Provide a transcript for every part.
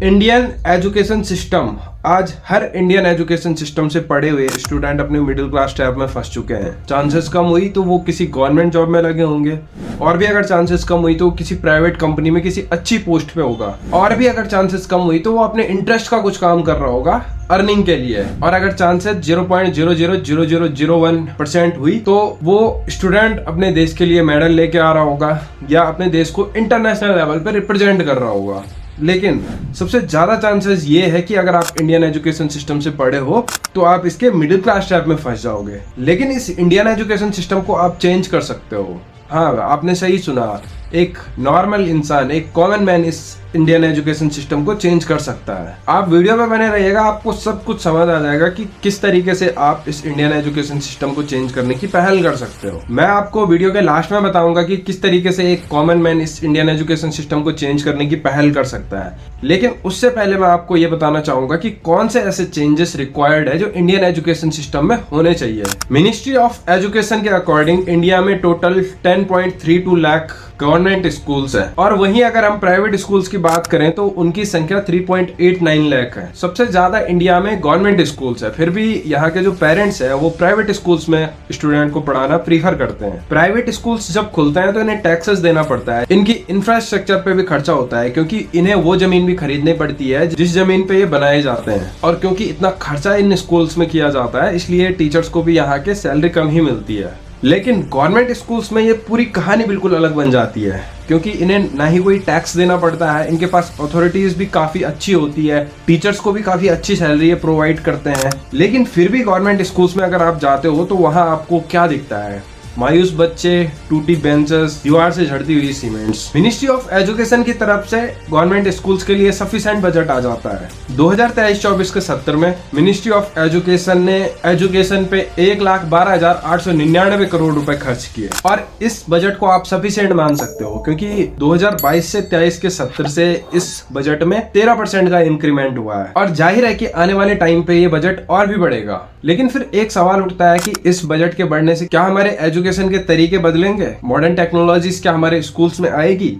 Indian education system, आज हर Indian education system से पढ़े हुए स्टूडेंट अपने मिडिल क्लास टैब में फंस चुके हैं। चांसेस कम हुई तो वो किसी गवर्नमेंट जॉब में लगे होंगे, और भी अगर चांसेस कम हुई तो वो किसी प्राइवेट कंपनी में किसी अच्छी पोस्ट पे होगा, और भी अगर चांसेस कम हुई तो वो अपने इंटरेस्ट का कुछ काम कर रहा होगा अर्निंग के लिए। और अगर चांसेस 0.000001% हुई तो वो स्टूडेंट अपने देश के लिए मेडल लेके आ रहा होगा या अपने देश को इंटरनेशनल लेवल पे रिप्रेजेंट कर रहा होगा। लेकिन सबसे ज्यादा चांसेस ये है कि अगर आप इंडियन एजुकेशन सिस्टम से पढ़े हो तो आप इसके मिडिल क्लास टाइप में फंस जाओगे। लेकिन इस इंडियन एजुकेशन सिस्टम को आप चेंज कर सकते हो। हाँ, आपने सही सुना, एक नॉर्मल इंसान, एक कॉमन मैन इस इंडियन एजुकेशन सिस्टम को चेंज कर सकता है। आप वीडियो में बने रहिएगा, आपको सब कुछ समझ आ जाएगा कि किस तरीके से आप इस इंडियन एजुकेशन सिस्टम को चेंज करने की पहल कर सकते हो। मैं आपको वीडियो के लास्ट में बताऊंगा कि किस तरीके से एक कॉमन मैन इस इंडियन एजुकेशन सिस्टम को चेंज करने की पहल कर सकता है। लेकिन उससे पहले मैं आपको ये बताना चाहूंगा कि कौन से ऐसे चेंजेस रिक्वायर्ड है जो इंडियन एजुकेशन सिस्टम में होने चाहिए। मिनिस्ट्री ऑफ एजुकेशन के अकॉर्डिंग इंडिया में टोटल 10.32 लाख गवर्नमेंट स्कूल्स है, और वहीं अगर हम प्राइवेट स्कूल्स की बात करें तो उनकी संख्या 3.89 लाख है। सबसे ज्यादा इंडिया में गवर्नमेंट स्कूल्स है, फिर भी यहाँ के जो पेरेंट्स है वो प्राइवेट स्कूल्स में स्टूडेंट को पढ़ाना प्रीफर करते हैं। प्राइवेट स्कूल्स जब खुलते हैं तो इन्हें टैक्सेस देना पड़ता है, इनकी इंफ्रास्ट्रक्चर पे भी खर्चा होता है, क्योंकि इन्हें वो जमीन भी खरीदनी पड़ती है जिस जमीन पे ये बनाए जाते हैं। और क्योंकि इतना खर्चा इन स्कूल्स में किया जाता है, इसलिए टीचर्स को भी यहाँ के सैलरी कम ही मिलती है। लेकिन गवर्नमेंट स्कूल्स में ये पूरी कहानी बिल्कुल अलग बन जाती है, क्योंकि इन्हें ना ही कोई टैक्स देना पड़ता है, इनके पास अथॉरिटीज भी काफी अच्छी होती है, टीचर्स को भी काफी अच्छी सैलरी प्रोवाइड करते हैं। लेकिन फिर भी गवर्नमेंट स्कूल्स में अगर आप जाते हो तो वहां आपको क्या दिखता है? मायूस बच्चे, टूटी बेंचेस, दीवार से झड़ती हुई सीमेंट्स। मिनिस्ट्री ऑफ एजुकेशन की तरफ से गवर्नमेंट स्कूल्स के लिए सफिशिएंट बजट आ जाता है। 2023-24 के सत्र में मिनिस्ट्री ऑफ एजुकेशन ने एजुकेशन पे 1,12,899 करोड़ रुपए खर्च किए, और इस बजट को आप सफिशिएंट मान सकते हो, क्योंकि 2022 से 23 के सत्र से इस बजट में 13% का इंक्रीमेंट हुआ है, और जाहिर है कि आने वाले टाइम पे ये बजट और भी बढ़ेगा। लेकिन फिर एक सवाल उठता है कि इस बजट के बढ़ने से क्या हमारे एजुकेशन के तरीके बदलेंगे? मॉडर्न टेक्नोलॉजीज क्या हमारे स्कूल्स में आएगी?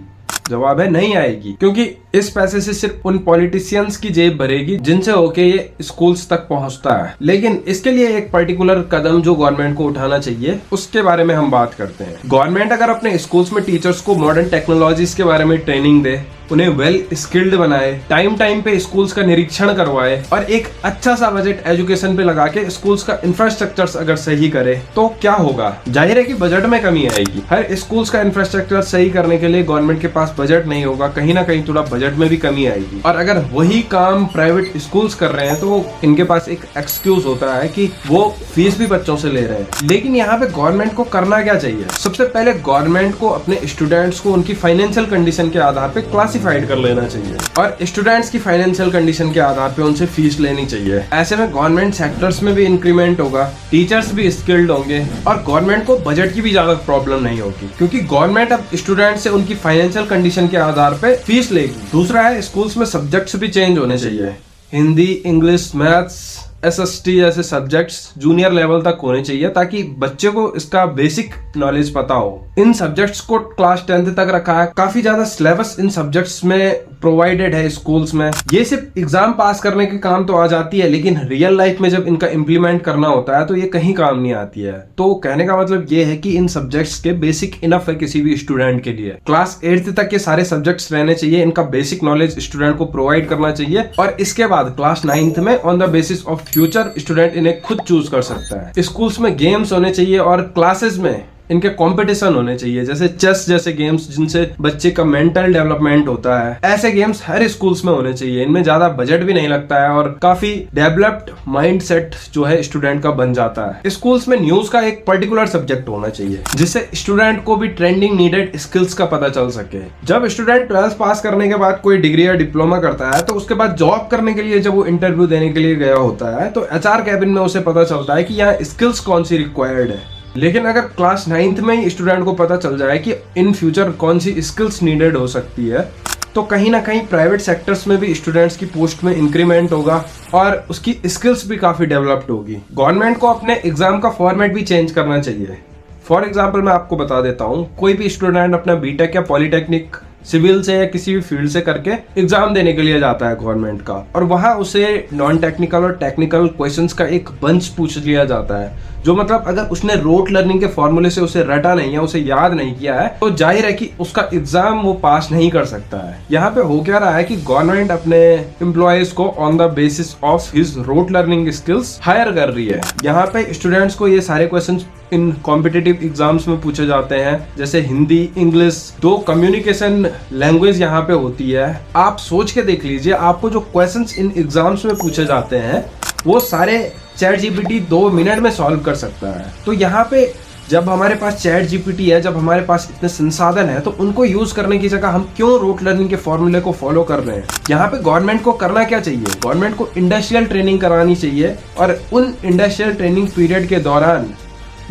जवाब है नहीं आएगी, क्योंकि इस पैसे से सिर्फ उन पॉलिटिशियंस की जेब भरेगी जिनसे होके ये स्कूल्स तक पहुंचता है। लेकिन इसके लिए एक पर्टिकुलर कदम जो गवर्नमेंट को उठाना चाहिए, उसके बारे में हम बात करते हैं। गवर्नमेंट अगर अपने स्कूल्स में टीचर्स को मॉडर्न टेक्नोलॉजीज के बारे में ट्रेनिंग दे, उन्हें वेल स्किल्ड बनाए, टाइम टाइम पे स्कूल्स का निरीक्षण करवाए, और एक अच्छा सा बजट एजुकेशन पे लगा के स्कूल्स का इंफ्रास्ट्रक्चर अगर सही करे, तो क्या होगा? जाहिर है कि बजट में कमी आएगी। हर स्कूल्स का इंफ्रास्ट्रक्चर सही करने के लिए गवर्नमेंट के पास बजट नहीं होगा, कहीं ना कहीं थोड़ा बजट में भी कमी आएगी। और अगर वही काम प्राइवेट स्कूल्स कर रहे हैं तो इनके पास एक एक्सक्यूज होता है कि वो फीस भी बच्चों से ले रहे हैं। लेकिन यहाँ पे गवर्नमेंट को करना क्या चाहिए? सबसे पहले गवर्नमेंट को अपने स्टूडेंट्स को उनकी फाइनेंशियल कंडीशन के आधार पे क्लासिफाइड कर लेना चाहिए, और स्टूडेंट्स की फाइनेंशियल कंडीशन के आधार पे उनसे फीस लेनी चाहिए। ऐसे में गवर्नमेंट सेक्टर्स में भी इंक्रीमेंट होगा, टीचर्स भी स्किल्ड होंगे, और गवर्नमेंट को बजट की भी ज्यादा प्रॉब्लम नहीं होगी, क्योंकि गवर्नमेंट अब स्टूडेंट से उनकी फाइनेंशियल कंडीशन के आधार पे फीस लेगी। दूसरा है, स्कूल्स में सब्जेक्ट्स भी चेंज होने चाहिए। हिंदी, इंग्लिश, मैथ्स, SST जैसे सब्जेक्ट्स जूनियर लेवल तक होने चाहिए, ताकि बच्चे को इसका बेसिक नॉलेज पता हो। इन सब्जेक्ट्स को क्लास 10th तक रखा है, काफी ज्यादा सिलेबस इन सब्जेक्ट्स में प्रोवाइडेड है स्कूल्स में। ये सिर्फ एग्जाम पास करने के काम तो आ जाती है, लेकिन रियल लाइफ में जब इनका इम्प्लीमेंट करना होता है तो ये कहीं काम नहीं आती है। तो कहने का मतलब ये है कि इन सब्जेक्ट्स के बेसिक इनफ है किसी भी स्टूडेंट के लिए। क्लास 8th तक के सारे सब्जेक्ट्स रहने चाहिए, इनका बेसिक नॉलेज स्टूडेंट को प्रोवाइड करना चाहिए, और इसके बाद क्लास 9th में on the basis of future student इन्हें खुद चूज कर सकता है। स्कूल्स में गेम्स होने चाहिए, और क्लासेस में इनके कंपटीशन होने चाहिए, जैसे चेस जैसे गेम्स जिनसे बच्चे का मेंटल डेवलपमेंट होता है। ऐसे गेम्स हर स्कूल्स में होने चाहिए, इनमें ज्यादा बजट भी नहीं लगता है, और काफी डेवलप्ड माइंडसेट जो है स्टूडेंट का बन जाता है। स्कूल्स में न्यूज का एक पर्टिकुलर सब्जेक्ट होना चाहिए, जिससे स्टूडेंट को भी ट्रेंडिंग नीडेड स्किल्स का पता चल सके। जब स्टूडेंट 12th पास करने के बाद कोई डिग्री या डिप्लोमा करता है, तो उसके बाद जॉब करने के लिए जब वो इंटरव्यू देने के लिए गया होता है, तो HR कैबिन में उसे पता चलता है कि यहाँ स्किल्स कौन सी रिक्वायर्ड है। लेकिन अगर क्लास 9th में ही स्टूडेंट को पता चल जाए कि इन फ्यूचर कौन सी स्किल्स नीडेड हो सकती है, तो कहीं ना कहीं प्राइवेट सेक्टर्स में भी स्टूडेंट्स की पोस्ट में इंक्रीमेंट होगा, और उसकी स्किल्स भी काफी डेवलप्ड होगी। गवर्नमेंट को अपने एग्जाम का फॉर्मेट भी चेंज करना चाहिए। फॉर एग्जाम्पल मैं आपको बता देता हूँ, कोई भी स्टूडेंट अपना बीटेक या पॉलिटेक्निक सिविल से या किसी भी फील्ड से करके एग्जाम देने के लिए जाता है गवर्नमेंट का, और वहां उसे नॉन टेक्निकल और टेक्निकल क्वेश्चंस का एक बंच पूछ लिया जाता है, जो मतलब अगर उसने रोट लर्निंग के फॉर्मूले से उसे रटा नहीं है, उसे याद नहीं किया है, तो जाहिर है कि उसका एग्जाम वो पास नहीं कर सकता है। यहाँ पे हो क्या रहा है कि गवर्नमेंट अपने एम्प्लॉयज को on the basis of his rote learning skills hire कर रही है। यहाँ पे स्टूडेंट्स को ये सारे क्वेश्चन इन कॉम्पिटिटिव एग्जाम्स में पूछे जाते हैं, जैसे हिंदी, इंग्लिश, दो कम्युनिकेशन लैंग्वेज यहाँ पे होती है। आप सोच के देख लीजिए, आपको जो क्वेश्चंस इन एग्जाम्स में पूछे जाते हैं वो सारे चैट जीपीटी 2 मिनट में सॉल्व कर सकता है। तो यहाँ पे जब हमारे पास चैट जीपीटी है, जब हमारे पास इतने संसाधन है, तो उनको यूज करने की जगह हम क्यों रोट लर्निंग के फॉर्मूले को फॉलो कर रहे हैं। यहाँ पे गवर्नमेंट को करना क्या चाहिए, गवर्नमेंट को इंडस्ट्रियल ट्रेनिंग करानी चाहिए, और उन इंडस्ट्रियल ट्रेनिंग पीरियड के दौरान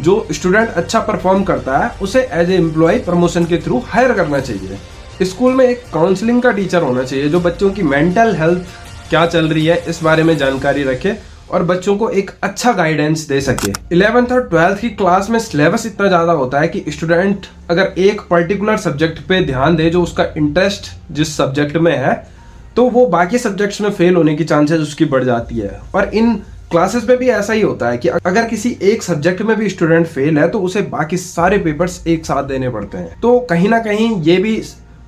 जो स्टूडेंट अच्छा परफॉर्म करता है उसे एज ए एम्प्लॉय प्रमोशन के थ्रू हायर करना चाहिए। स्कूल में एक काउंसलिंग का टीचर होना चाहिए जो बच्चों की मेंटल हेल्थ क्या चल रही है इस बारे में जानकारी रखे और बच्चों को एक अच्छा गाइडेंस दे सके। 11th और 12th की क्लास में सिलेबस इतना ज्यादा होता है कि स्टूडेंट अगर एक पर्टिकुलर सब्जेक्ट पे ध्यान दे, जो उसका इंटरेस्ट जिस सब्जेक्ट में है, तो वो बाकी सब्जेक्ट्स में फेल होने की चांसेस उसकी बढ़ जाती है। और इन क्लासेस में भी ऐसा ही होता है कि अगर किसी एक सब्जेक्ट में भी स्टूडेंट फेल है तो उसे बाकी सारे पेपर्स एक साथ देने पड़ते हैं। तो कहीं ना कहीं ये भी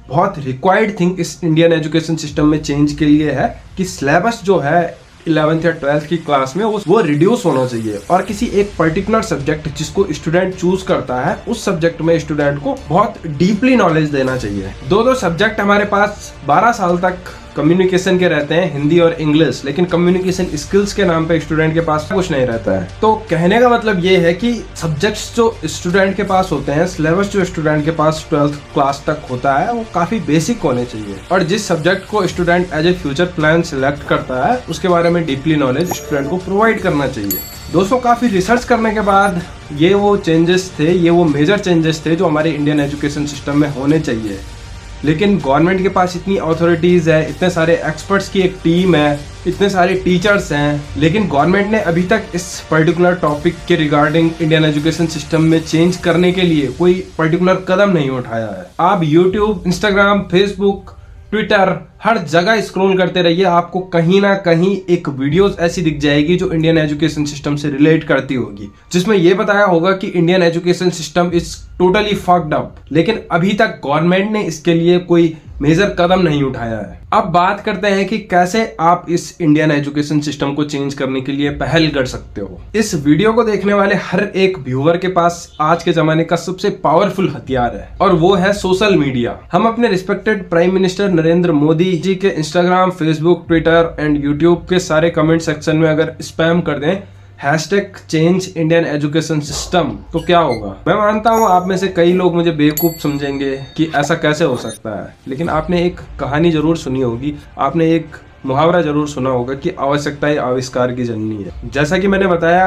बहुत रिक्वायर्ड थिंग इस इंडियन एजुकेशन सिस्टम में चेंज के लिए है कि सिलेबस जो है 11th या 12th की क्लास में वो रिड्यूस होना चाहिए, और किसी एक पर्टिकुलर सब्जेक्ट जिसको स्टूडेंट चूज करता है उस सब्जेक्ट में स्टूडेंट को बहुत डीपली नॉलेज देना चाहिए। दो सब्जेक्ट हमारे पास 12 साल तक कम्युनिकेशन के रहते हैं, हिंदी और इंग्लिश, लेकिन कम्युनिकेशन स्किल्स के नाम पे स्टूडेंट के पास कुछ नहीं रहता है। तो कहने का मतलब ये है कि सब्जेक्ट्स जो स्टूडेंट के पास होते हैं, सिलेबस जो स्टूडेंट के पास 12th क्लास तक होता है, वो काफी बेसिक होने चाहिए, और जिस सब्जेक्ट को student as a future plan select करता है उसके बारे में डीपली नॉलेज स्टूडेंट को प्रोवाइड करना चाहिए। दोस्तों, काफी रिसर्च करने के बाद ये वो चेंजेस थे, ये वो मेजर चेंजेस थे जो हमारे इंडियन एजुकेशन सिस्टम में होने चाहिए, लेकिन गवर्नमेंट के पास इतनी अथॉरिटीज़ है, इतने सारे एक्सपर्ट्स की एक टीम है, इतने सारे टीचर्स हैं, लेकिन गवर्नमेंट ने अभी तक इस पर्टिकुलर टॉपिक के रिगार्डिंग इंडियन एजुकेशन सिस्टम में चेंज करने के लिए कोई पर्टिकुलर कदम नहीं उठाया है। आप यूट्यूब, इंस्टाग्राम, फेसबुक, ट्विटर, हर जगह स्क्रॉल करते रहिए, आपको कहीं ना कहीं एक वीडियोस ऐसी दिख जाएगी जो इंडियन एजुकेशन सिस्टम से रिलेट करती होगी, जिसमें यह बताया होगा कि Indian education system is totally fucked up, लेकिन अभी तक गवर्नमेंट ने इसके लिए कोई मेजर कदम नहीं उठाया है। अब बात करते हैं कि कैसे आप इस इंडियन एजुकेशन सिस्टम को चेंज करने के लिए पहल कर सकते हो। इस वीडियो को देखने वाले हर एक व्यूअर के पास आज के जमाने का सबसे पावरफुल हथियार है, और वो है सोशल मीडिया। हम अपने respected prime minister Narendra Modi ji के Instagram, Facebook, Twitter and YouTube के सारे कमेंट सेक्शन में अगर स्पैम कर दें #चेंज इंडियन एजुकेशन सिस्टम, तो क्या होगा। मैं मानता हूँ आप में से कई लोग मुझे बेवकूफ समझेंगे कि ऐसा कैसे हो सकता है, लेकिन आपने एक कहानी जरूर सुनी होगी, आपने एक मुहावरा जरूर सुना होगा कि आवश्यकता ही आविष्कार की जननी है। जैसा कि मैंने बताया,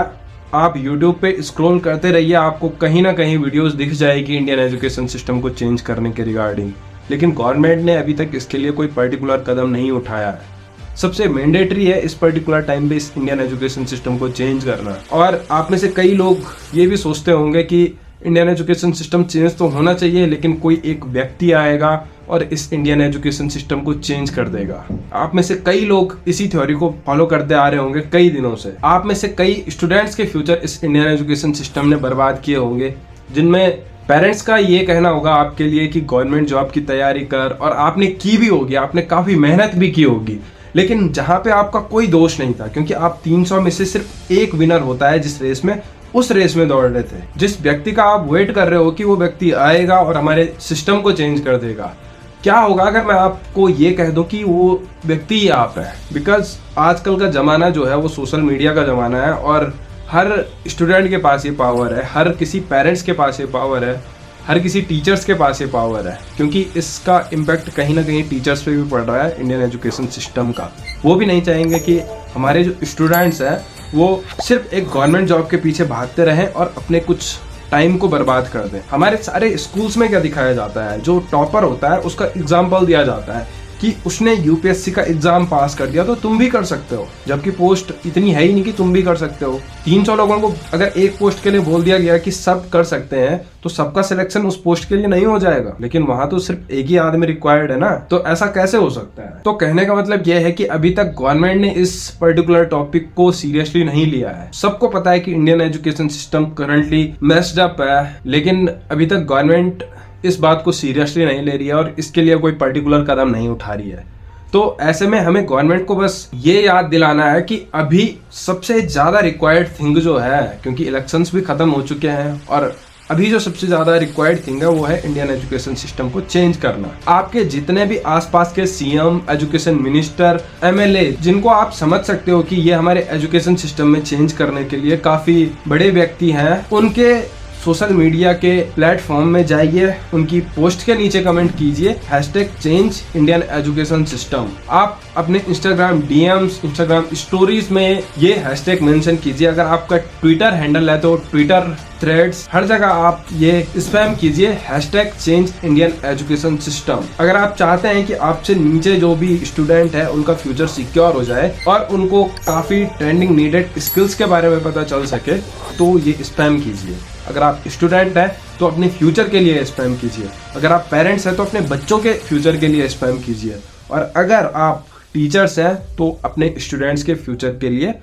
आप YouTube पे स्क्रॉल करते रहिए, आपको कहीं ना कहीं वीडियोस दिख जाएगी इंडियन एजुकेशन सिस्टम को चेंज करने के रिगार्डिंग, लेकिन गवर्नमेंट ने अभी तक इसके लिए कोई पर्टिकुलर कदम नहीं उठाया है। सबसे मैंडेटरी है इस पर्टिकुलर टाइम पे इस इंडियन एजुकेशन सिस्टम को चेंज करना। और आप में से कई लोग ये भी सोचते होंगे कि इंडियन एजुकेशन सिस्टम चेंज तो होना चाहिए, लेकिन कोई एक व्यक्ति आएगा और इस इंडियन एजुकेशन सिस्टम को चेंज कर देगा। आप में से कई लोग इसी थ्योरी को फॉलो करते आ रहे होंगे कई दिनों से। आप में से कई स्टूडेंट्स के फ्यूचर इस इंडियन एजुकेशन सिस्टम ने बर्बाद किए होंगे, जिनमें पेरेंट्स का ये कहना होगा आपके लिए कि गवर्नमेंट जॉब की तैयारी कर, और आपने की भी होगी, आपने काफ़ी मेहनत भी की होगी, लेकिन जहाँ पे आपका कोई दोष नहीं था, क्योंकि आप 300 में से सिर्फ एक विनर होता है जिस रेस में, उस रेस में दौड़ रहे थे। जिस व्यक्ति का आप वेट कर रहे हो कि वो व्यक्ति आएगा और हमारे सिस्टम को चेंज कर देगा, क्या होगा अगर मैं आपको ये कह दूं कि वो व्यक्ति ही आप है। बिकॉज आजकल का ज़माना जो है वो सोशल मीडिया का ज़माना है, और हर स्टूडेंट के पास ये पावर है, हर किसी पेरेंट्स के पास ये पावर है, हर किसी टीचर्स के पास ये पावर है, क्योंकि इसका इम्पैक्ट कहीं ना कहीं टीचर्स पे भी पड़ रहा है इंडियन एजुकेशन सिस्टम का। वो भी नहीं चाहेंगे कि हमारे जो स्टूडेंट्स हैं वो सिर्फ एक गवर्नमेंट जॉब के पीछे भागते रहें और अपने कुछ टाइम को बर्बाद कर दें। हमारे सारे स्कूल्स में क्या दिखाया जाता है, जो टॉपर होता है उसका एग्जाम्पल दिया जाता है कि उसने यूपीएससी का एग्जाम पास कर दिया तो तुम भी कर सकते हो, जबकि पोस्ट इतनी है ही नहीं कि तुम भी कर सकते हो। 300 लोगों को अगर एक पोस्ट के लिए बोल दिया गया कि सब कर सकते हैं तो सबका सिलेक्शन उस पोस्ट के लिए नहीं हो जाएगा, लेकिन वहां तो सिर्फ एक ही आदमी रिक्वायर्ड है ना, तो ऐसा कैसे हो सकता है। तो कहने का मतलब यह है कि अभी तक गवर्नमेंट ने इस पर्टिकुलर टॉपिक को सीरियसली नहीं लिया है। सबको पता है कि Indian education system currently messed up है, लेकिन अभी तक गवर्नमेंट इस बात को सीरियसली नहीं ले रही है और इसके लिए कोई पर्टिकुलर कदम नहीं उठा रही है। तो ऐसे में हमें गवर्नमेंट को बस ये याद दिलाना है कि अभी सबसे ज्यादा रिक्वायर्ड थिंग जो है, क्योंकि इलेक्शंस भी खत्म हो चुके हैं और अभी जो सबसे ज्यादा रिक्वायर्ड थिंग है वो है इंडियन एजुकेशन सिस्टम को चेंज करना। आपके जितने भी आसपास के सीएम, एजुकेशन मिनिस्टर, एमएलए, जिनको आप समझ सकते हो कि ये हमारे एजुकेशन सिस्टम में चेंज करने के लिए काफी बड़े व्यक्ति हैं, उनके सोशल मीडिया के प्लेटफॉर्म में जाइए, उनकी पोस्ट के नीचे कमेंट कीजिए #चेंज इंडियन एजुकेशन सिस्टम। आप अपने इंस्टाग्राम डीएम्स, इंस्टाग्राम स्टोरीज में ये हैशटैग मेंशन कीजिए। अगर आपका ट्विटर हैंडल है तो ट्विटर थ्रेड्स, हर जगह आप ये स्पैम कीजिए #चेंज इंडियन एजुकेशन सिस्टम। अगर आप चाहते हैं कि आपसे नीचे जो भी स्टूडेंट है उनका फ्यूचर सिक्योर हो जाए और उनको काफी ट्रेंडिंग नीडेड स्किल्स के बारे में पता चल सके, तो ये स्पैम कीजिए। अगर आप स्टूडेंट हैं तो अपने फ्यूचर के लिए स्पैम कीजिए। अगर आप पेरेंट्स हैं तो अपने बच्चों के फ्यूचर के लिए स्पैम कीजिए। और अगर आप टीचर्स हैं तो अपने स्टूडेंट्स के फ्यूचर के लिए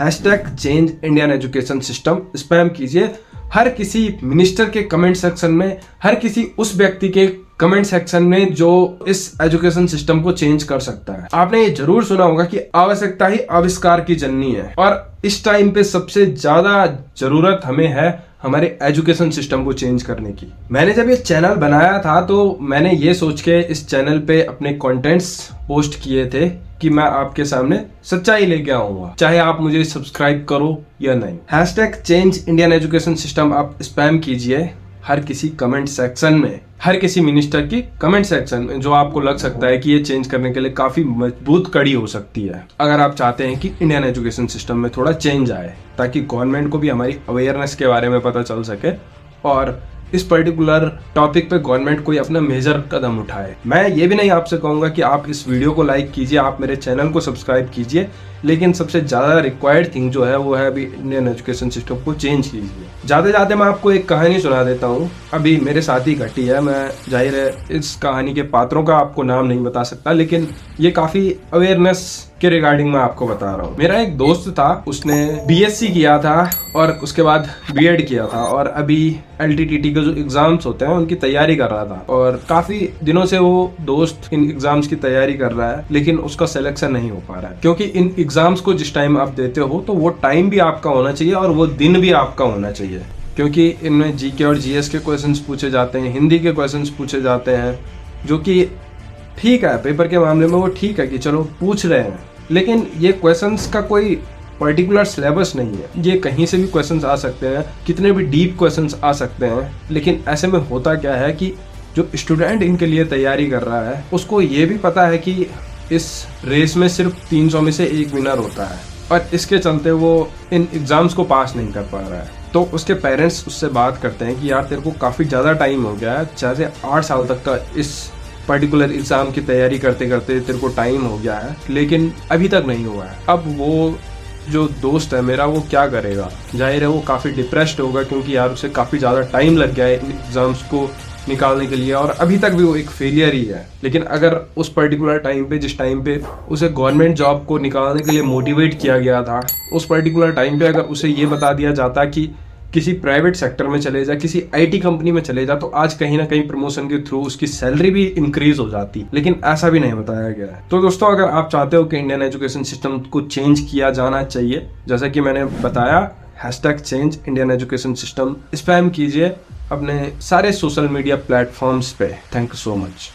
#change Indian education system spam कीजिए। हर किसी मिनिस्टर के कमेंट सेक्शन में, हर किसी उस व्यक्ति के कमेंट सेक्शन में जो इस एजुकेशन सिस्टम को चेंज कर सकता है। आपने ये जरूर सुना होगा कि आवश्यकता ही आविष्कार की जननी है, और इस टाइम पे सबसे ज्यादा जरूरत हमें है हमारे एजुकेशन सिस्टम को चेंज करने की। मैंने जब ये चैनल बनाया था तो मैंने ये सोच के इस चैनल पे अपने कंटेंट्स पोस्ट किए थे कि मैं आपके सामने सच्चाई लेके आऊंगा, चाहे आप मुझे सब्सक्राइब करो या नहीं। #चेंज इंडियन एजुकेशन सिस्टम आप स्पैम कीजिए हर किसी कमेंट सेक्शन में, हर किसी मिनिस्टर की कमेंट सेक्शन में, जो आपको लग सकता है कि ये चेंज करने के लिए काफी मजबूत कड़ी हो सकती है। अगर आप चाहते हैं कि इंडियन एजुकेशन सिस्टम में थोड़ा चेंज आए, ताकि गवर्नमेंट को भी हमारी अवेयरनेस के बारे में पता चल सके और इस पर्टिकुलर टॉपिक पे गवर्नमेंट कोई अपना मेजर कदम उठाए। मैं ये भी नहीं आपसे कहूंगा कि आप इस वीडियो को लाइक कीजिए, आप मेरे चैनल को सब्सक्राइब कीजिए, लेकिन सबसे ज्यादा रिक्वायर्ड थिंग जो है वो है अभी इंडियन एजुकेशन सिस्टम को चेंज कीजिए। जाते जाते मैं आपको एक कहानी सुना देता हूँ, अभी मेरे साथ ही घटी है। मैं जाहिर है इस कहानी के पात्रों का आपको नाम नहीं बता सकता, लेकिन ये काफी अवेयरनेस के रिगार्डिंग मैं आपको बता रहा हूँ। मेरा एक दोस्त था, उसने बीएससी किया था और उसके बाद बीएड किया था और अभी एलटीटीटी के जो एग्जाम्स होते हैं उनकी तैयारी कर रहा था, और काफी दिनों से वो दोस्त इन एग्जाम्स की तैयारी कर रहा है, लेकिन उसका सिलेक्शन नहीं हो पा रहा है। क्योंकि इन एग्जाम्स को जिस टाइम आप देते हो तो वो टाइम भी आपका होना चाहिए और वो दिन भी आपका होना चाहिए, क्योंकि इनमें जीके और जीएस के क्वेश्चंस पूछे जाते हैं, हिंदी के क्वेश्चंस पूछे जाते हैं, जो कि ठीक है पेपर के मामले में वो ठीक है कि चलो पूछ रहे हैं, लेकिन ये क्वेश्चंस का कोई पर्टिकुलर सिलेबस नहीं है। ये कहीं से भी क्वेश्चंस आ सकते हैं, कितने भी डीप क्वेश्चंस आ सकते हैं, लेकिन ऐसे में होता क्या है कि जो स्टूडेंट इनके लिए तैयारी कर रहा है उसको ये भी पता है कि इस रेस में सिर्फ 300 में से 1 विनर होता है, और इसके चलते वो इन एग्जाम्स को पास नहीं कर पा रहा है। तो उसके पेरेंट्स उससे बात करते हैं कि यार तेरे को काफ़ी ज़्यादा टाइम हो गया है, 4 से 8 साल तक का इस पर्टिकुलर एग्ज़ाम की तैयारी करते करते तेरे को टाइम हो गया है, लेकिन अभी तक नहीं हुआ है। अब वो जो दोस्त है मेरा वो क्या करेगा? जाहिर है वो काफ़ी डिप्रेस्ड होगा, क्योंकि यार उसे काफ़ी ज़्यादा टाइम लग गया है इन एग्ज़ाम्स को निकालने के लिए और अभी तक भी वो एक फेलियर ही है। लेकिन अगर उस पर्टिकुलर टाइम पे, जिस टाइम पे उसे गवर्नमेंट जॉब को निकालने के लिए मोटिवेट किया गया था, उस पर्टिकुलर टाइम पे अगर उसे ये बता दिया जाता कि किसी प्राइवेट सेक्टर में चले जा, किसी आईटी कंपनी में चले जा, तो आज कहीं ना कहीं प्रमोशन के थ्रू उसकी सैलरी भी इंक्रीज हो जाती, लेकिन ऐसा भी नहीं बताया गया है। तो दोस्तों, अगर आप चाहते हो कि इंडियन एजुकेशन सिस्टम को चेंज किया जाना चाहिए, जैसा कि मैंने बताया, #change Indian education system spam कीजिए अपने सारे सोशल मीडिया प्लेटफॉर्म्स पे। Thank you so much.